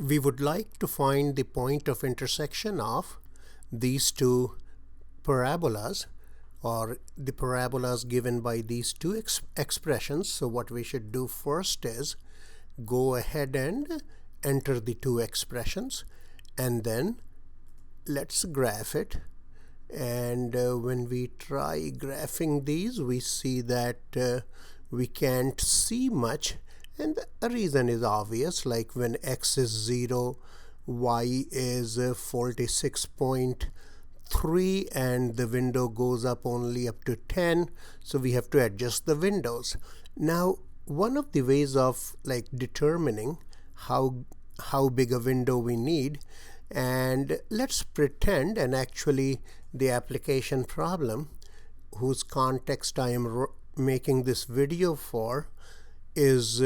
we would like to find the point of intersection of these two parabolas, or the parabolas given by these two expressions. So what we should do first is go ahead and enter the two expressions, and then let's graph it. And when we try graphing these, we see that we can't see much, and the reason is obvious. Like when x is 0, y is 46.3, and the window goes up only up to 10, so we have to adjust the windows. Now, one of the ways of like determining how big a window we need, and let's pretend, and actually the application problem whose context I am making this video for is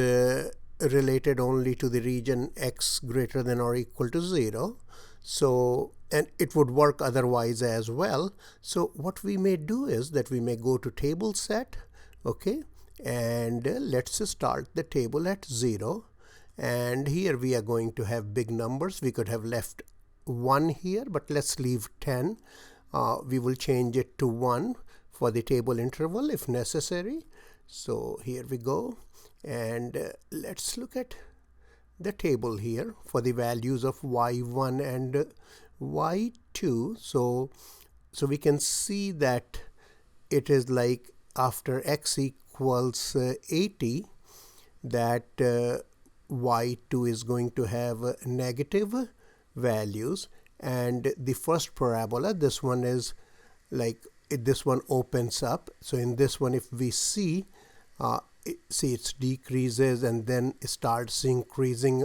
related only to the region x greater than or equal to 0. So, and it would work otherwise as well. So what we may do is that we may go to table set, okay, and let's start the table at 0. And here we are going to have big numbers. We could have left 1 here, but let's leave 10. We will change it to 1 for the table interval if necessary. So here we go, and let's look at the table here for the values of y1 and y2. So we can see that it is like after x equals 80 that y2 is going to have negative values. And the first parabola, this one is like this one opens up. So in this one, if we see it decreases and then it starts increasing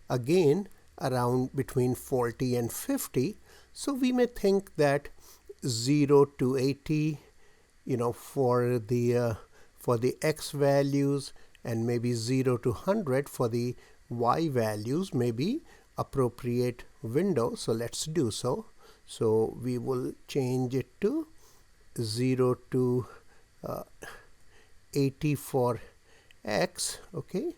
again around between 40 and 50. So we may think that 0 to 80, for the x values, and maybe 0 to 100 for the y values may be appropriate window. So let's do so. So we will change it to 0 to 80 for x, okay.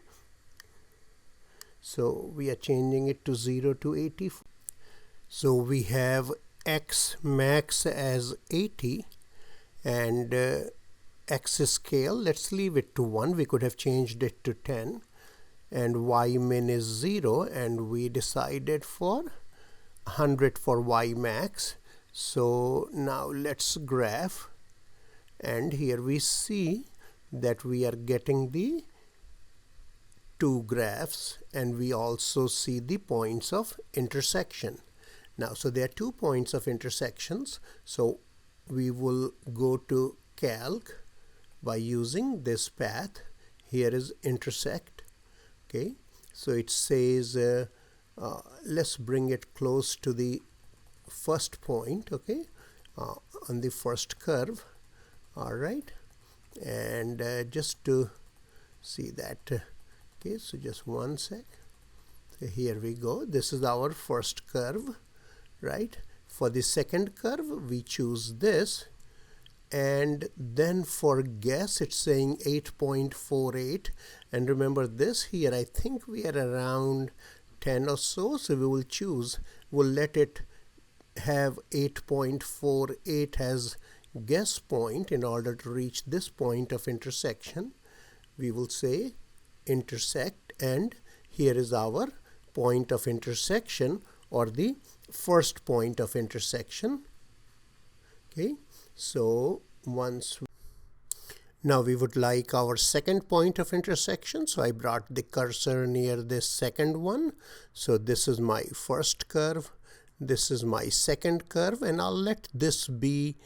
So we are changing it to 0 to 80. So we have x max as 80, and x scale, let's leave it to 1. We could have changed it to 10. And y min is 0, and we decided for 100 for y max. So now let's graph, and here we see that we are getting the two graphs, and we also see the points of intersection. Now, so there are 2 points of intersections. So we will go to calc by using this path. Here is intersect. Okay, so it says let's bring it close to the first point, okay, on the first curve. All right, and just to see that, okay, so just one sec. So here we go. This is our first curve, right? For the second curve, we choose this. And then for guess, it's saying 8.48. And remember this here, I think we are around 10 or so. So we will choose, we'll let it have 8.48 as guess point. In order to reach this point of intersection, we will say intersect, and here is our point of intersection, or the first point of intersection. Okay. So now we would like our second point of intersection. So I brought the cursor near this second one. So this is my first curve. This is my second curve, and I'll let this be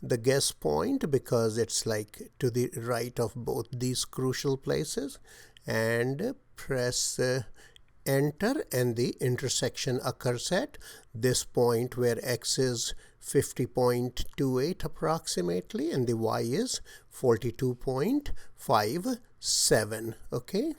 the guess point because it's like to the right of both these crucial places. And press enter, and the intersection occurs at this point where x is 50.28 approximately, and the y is 42.57. Okay.